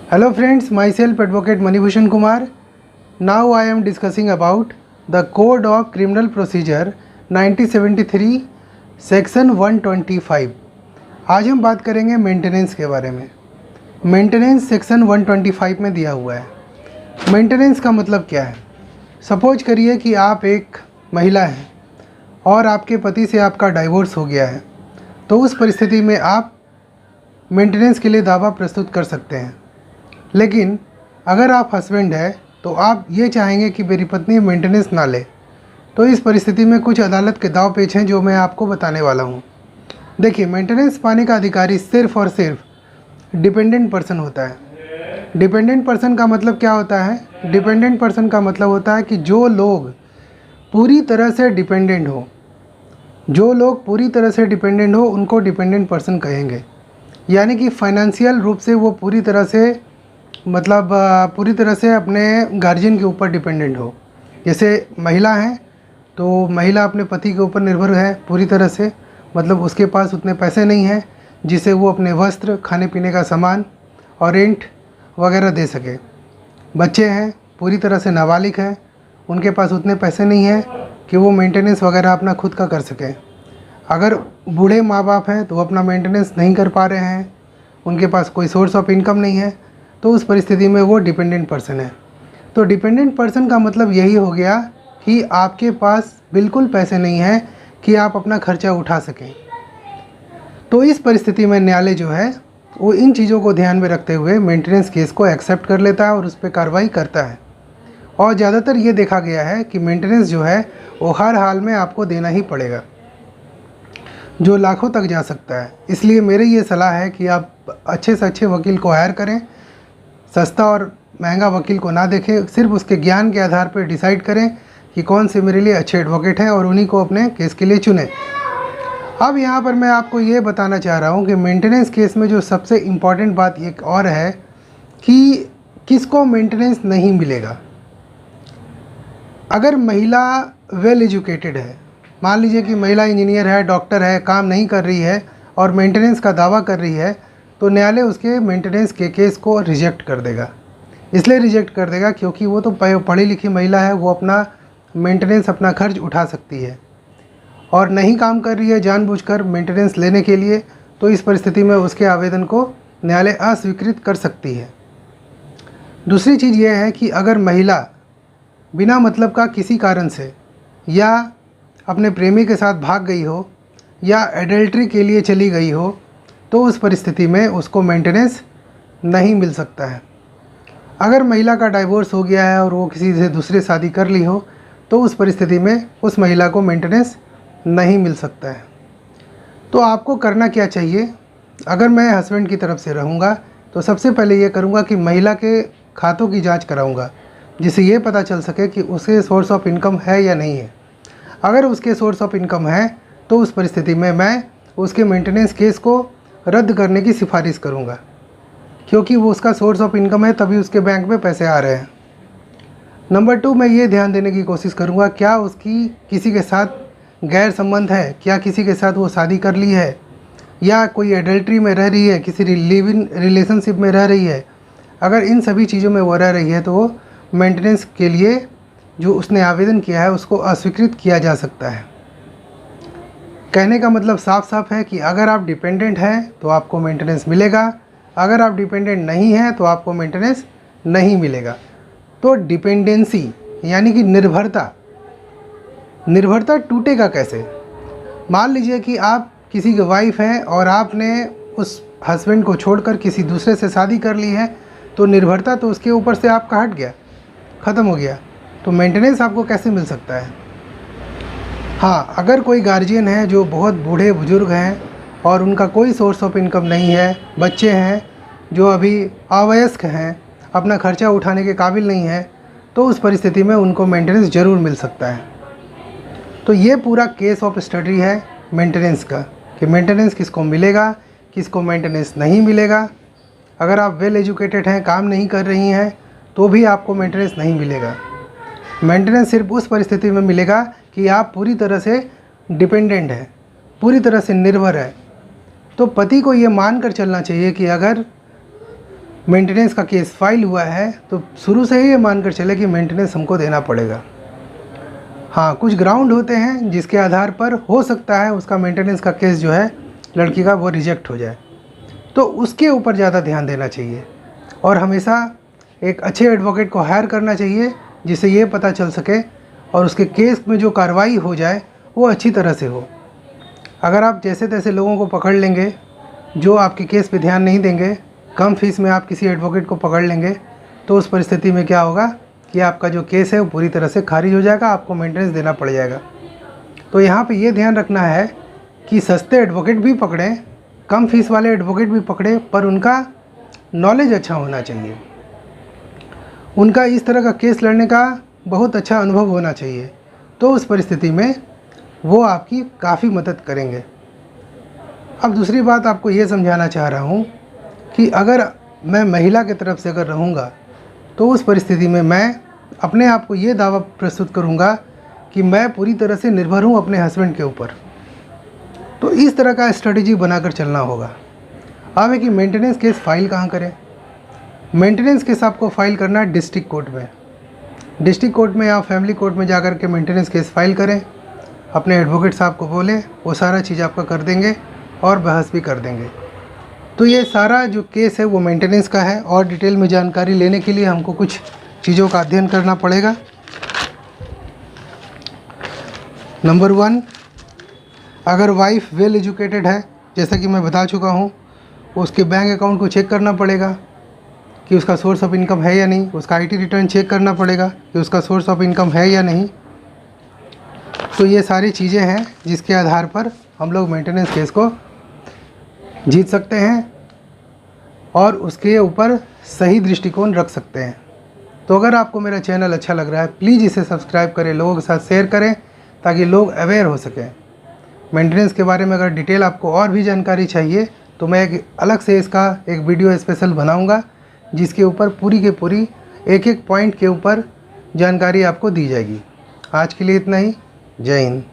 Hello friends, myself Advocate Manibhushan Kumar. Now I am discussing about the Code of Criminal Procedure 1973 section 125। आज हम बात करेंगे maintenance के बारे में। मेंटेनेंस सेक्शन 125 में दिया हुआ है। मेंटेनेंस का मतलब क्या है? सपोज करिए कि आप एक महिला हैं और आपके पति से आपका डाइवोर्स हो गया है, तो उस परिस्थिति में आप मेंटेनेंस के लिए दावा प्रस्तुत कर सकते हैं। लेकिन अगर आप हस्बैंड हैं तो आप ये चाहेंगे कि मेरी पत्नी मेंटेनेंस ना ले, तो इस परिस्थिति में कुछ अदालत के दाव पेच हैं जो मैं आपको बताने वाला हूँ। देखिए, मेंटेनेंस पाने का अधिकारी सिर्फ़ और सिर्फ डिपेंडेंट पर्सन होता है। डिपेंडेंट पर्सन का मतलब क्या होता है? डिपेंडेंट पर्सन का मतलब होता है कि जो लोग पूरी तरह से डिपेंडेंट हो, उनको डिपेंडेंट पर्सन कहेंगे। यानी कि फाइनेंशियल रूप से वो पूरी तरह से अपने गार्जियन के ऊपर डिपेंडेंट हो। जैसे महिला हैं तो महिला अपने पति के ऊपर निर्भर है पूरी तरह से, मतलब उसके पास उतने पैसे नहीं हैं जिसे वो अपने वस्त्र, खाने पीने का सामान और रेंट वगैरह दे सके। बच्चे हैं पूरी तरह से नाबालिग हैं, उनके पास उतने पैसे नहीं हैं कि वो मेंटेनेंस वगैरह अपना खुद का कर सकें। अगर बूढ़े माँ बाप हैं तो वो अपना मेंटेनेंस नहीं कर पा रहे हैं, उनके पास कोई सोर्स ऑफ इनकम नहीं है, तो उस परिस्थिति में वो डिपेंडेंट पर्सन है। तो डिपेंडेंट पर्सन का मतलब यही हो गया कि आपके पास बिल्कुल पैसे नहीं हैं कि आप अपना खर्चा उठा सकें। तो इस परिस्थिति में न्यायालय जो है वो इन चीज़ों को ध्यान में रखते हुए मेंटेनेंस केस को एक्सेप्ट कर लेता है और उस पर कार्रवाई करता है। और ज़्यादातर ये देखा गया है कि मेंटेनेंस जो है वो हर हाल में आपको देना ही पड़ेगा, जो लाखों तक जा सकता है। इसलिए मेरी ये सलाह है कि आप अच्छे से अच्छे वकील को हायर करें, सस्ता और महंगा वकील को ना देखें, सिर्फ उसके ज्ञान के आधार पर डिसाइड करें कि कौन से मेरे लिए अच्छे एडवोकेट हैं और उन्हीं को अपने केस के लिए चुनें। अब यहाँ पर मैं आपको ये बताना चाह रहा हूँ कि मेंटेनेंस केस में जो सबसे इम्पॉर्टेंट बात एक और है कि किसको मेंटेनेंस नहीं मिलेगा। अगर महिला वेल एजुकेटेड है, मान लीजिए कि महिला इंजीनियर है, डॉक्टर है, काम नहीं कर रही है और मेंटेनेंस का दावा कर रही है, तो न्यायालय उसके मेंटेनेंस के केस को रिजेक्ट कर देगा। इसलिए रिजेक्ट कर देगा क्योंकि वो तो पढ़ी लिखी महिला है, वो अपना मेंटेनेंस, अपना खर्च उठा सकती है और नहीं काम कर रही है जानबूझकर मेंटेनेंस लेने के लिए, तो इस परिस्थिति में उसके आवेदन को न्यायालय अस्वीकृत कर सकती है। दूसरी चीज़ ये है कि अगर महिला बिना मतलब का किसी कारण से या अपने प्रेमी के साथ भाग गई हो या एडल्ट्री के लिए चली गई हो, तो उस परिस्थिति में उसको मेंटेनेंस नहीं मिल सकता है। अगर महिला का डाइवोर्स हो गया है और वो किसी से दूसरे शादी कर ली हो, तो उस परिस्थिति में उस महिला को मेंटेनेंस नहीं मिल सकता है। तो आपको करना क्या चाहिए? अगर मैं हस्बैंड की तरफ से रहूँगा तो सबसे पहले ये करूँगा कि महिला के खातों की जांच कराऊँगा, जिससे ये पता चल सके कि उसके सोर्स ऑफ इनकम है या नहीं है। अगर उसके सोर्स ऑफ इनकम है तो उस परिस्थिति में मैं उसके मेंटेनेंस केस को रद्द करने की सिफारिश करूँगा, क्योंकि वो उसका सोर्स ऑफ इनकम है, तभी उसके बैंक में पैसे आ रहे हैं। नंबर 2, मैं ये ध्यान देने की कोशिश करूँगा क्या उसकी किसी के साथ गैर संबंध है, क्या किसी के साथ वो शादी कर ली है या कोई एडल्ट्री में रह रही है, किसी लिव इन रिलेशनशिप में रह रही है। अगर इन सभी चीज़ों में वो रह रही है तो वो मेंटेनेंस के लिए जो उसने आवेदन किया है उसको अस्वीकृत किया जा सकता है। कहने का मतलब साफ साफ है कि अगर आप डिपेंडेंट हैं तो आपको मेंटेनेंस मिलेगा, अगर आप डिपेंडेंट नहीं हैं तो आपको मेंटेनेंस नहीं मिलेगा। तो डिपेंडेंसी यानी कि निर्भरता टूटेगा कैसे? मान लीजिए कि आप किसी की वाइफ हैं और आपने उस हस्बैंड को छोड़कर किसी दूसरे से शादी कर ली है, तो निर्भरता तो उसके ऊपर से आपका हट गया, ख़त्म हो गया। तो मेंटेनेंस आपको कैसे मिल सकता है? हाँ, अगर कोई गार्जियन है जो बहुत बूढ़े बुजुर्ग हैं और उनका कोई सोर्स ऑफ इनकम नहीं है, बच्चे हैं जो अभी अवयस्क हैं, अपना खर्चा उठाने के काबिल नहीं है, तो उस परिस्थिति में उनको मेंटेनेंस ज़रूर मिल सकता है। तो ये पूरा केस ऑफ स्टडी है मेंटेनेंस का, कि मेंटेनेंस किसको मिलेगा, किसको मेंटेनेंस नहीं मिलेगा। अगर आप वेल एजुकेटेड हैं, काम नहीं कर रही हैं, तो भी आपको मेंटेनेंस नहीं मिलेगा। मेंटेनेंस सिर्फ उस परिस्थिति में मिलेगा कि आप पूरी तरह से डिपेंडेंट है, पूरी तरह से निर्भर है। तो पति को ये मान कर चलना चाहिए कि अगर मेंटेनेंस का केस फाइल हुआ है तो शुरू से ही ये मानकर चले कि मेंटेनेंस हमको देना पड़ेगा। हाँ, कुछ ग्राउंड होते हैं जिसके आधार पर हो सकता है उसका मेंटेनेंस का केस जो है लड़की का वो रिजेक्ट हो जाए, तो उसके ऊपर ज़्यादा ध्यान देना चाहिए और हमेशा एक अच्छे एडवोकेट को हायर करना चाहिए जिससे ये पता चल सके और उसके केस में जो कार्रवाई हो जाए वो अच्छी तरह से हो। अगर आप जैसे तैसे लोगों को पकड़ लेंगे जो आपके केस पे ध्यान नहीं देंगे, कम फीस में आप किसी एडवोकेट को पकड़ लेंगे, तो उस परिस्थिति में क्या होगा कि आपका जो केस है वो पूरी तरह से खारिज हो जाएगा, आपको मेंटेनेंस देना पड़ जाएगा। तो यहाँ पे ये ध्यान रखना है कि सस्ते एडवोकेट भी पकड़ें, कम फीस वाले एडवोकेट भी पकड़ें, पर उनका नॉलेज अच्छा होना चाहिए, उनका इस तरह का केस लड़ने का बहुत अच्छा अनुभव होना चाहिए। तो उस परिस्थिति में वो आपकी काफ़ी मदद करेंगे। अब दूसरी बात आपको ये समझाना चाह रहा हूँ कि अगर मैं महिला की तरफ से अगर रहूँगा तो उस परिस्थिति में मैं अपने आप को ये दावा प्रस्तुत करूँगा कि मैं पूरी तरह से निर्भर हूँ अपने हस्बैंड के ऊपर। तो इस तरह का स्ट्रेटजी बनाकर चलना होगा। अब है कि मेंटेनेंस केस फाइल कहाँ करें। मेंटेनेंस केस आपको फाइल करना है डिस्ट्रिक्ट कोर्ट में। डिस्ट्रिक्ट कोर्ट में या फैमिली कोर्ट में जाकर के मेंटेनेंस केस फाइल करें, अपने एडवोकेट साहब को बोलें, वो सारा चीज़ आपका कर देंगे और बहस भी कर देंगे। तो ये सारा जो केस है वो मेंटेनेंस का है और डिटेल में जानकारी लेने के लिए हमको कुछ चीज़ों का अध्ययन करना पड़ेगा। नंबर 1, अगर वाइफ वेल एजुकेटेड है, जैसा कि मैं बता चुका हूँ, उसके बैंक अकाउंट को चेक करना पड़ेगा कि उसका सोर्स ऑफ इनकम है या नहीं, उसका आईटी रिटर्न चेक करना पड़ेगा कि उसका सोर्स ऑफ इनकम है या नहीं। तो ये सारी चीज़ें हैं जिसके आधार पर हम लोग मेंटेनेंस केस को जीत सकते हैं और उसके ऊपर सही दृष्टिकोण रख सकते हैं। तो अगर आपको मेरा चैनल अच्छा लग रहा है, प्लीज़ इसे सब्सक्राइब करें, लोगों के साथ शेयर करें ताकि लोग अवेयर हो सकें। मेंटेनेंस के बारे में अगर डिटेल आपको और भी जानकारी चाहिए तो मैं एक अलग से इसका एक वीडियो स्पेशल बनाऊंगा जिसके ऊपर पूरी के पूरी एक एक पॉइंट के ऊपर जानकारी आपको दी जाएगी। आज के लिए इतना ही। जय हिंद।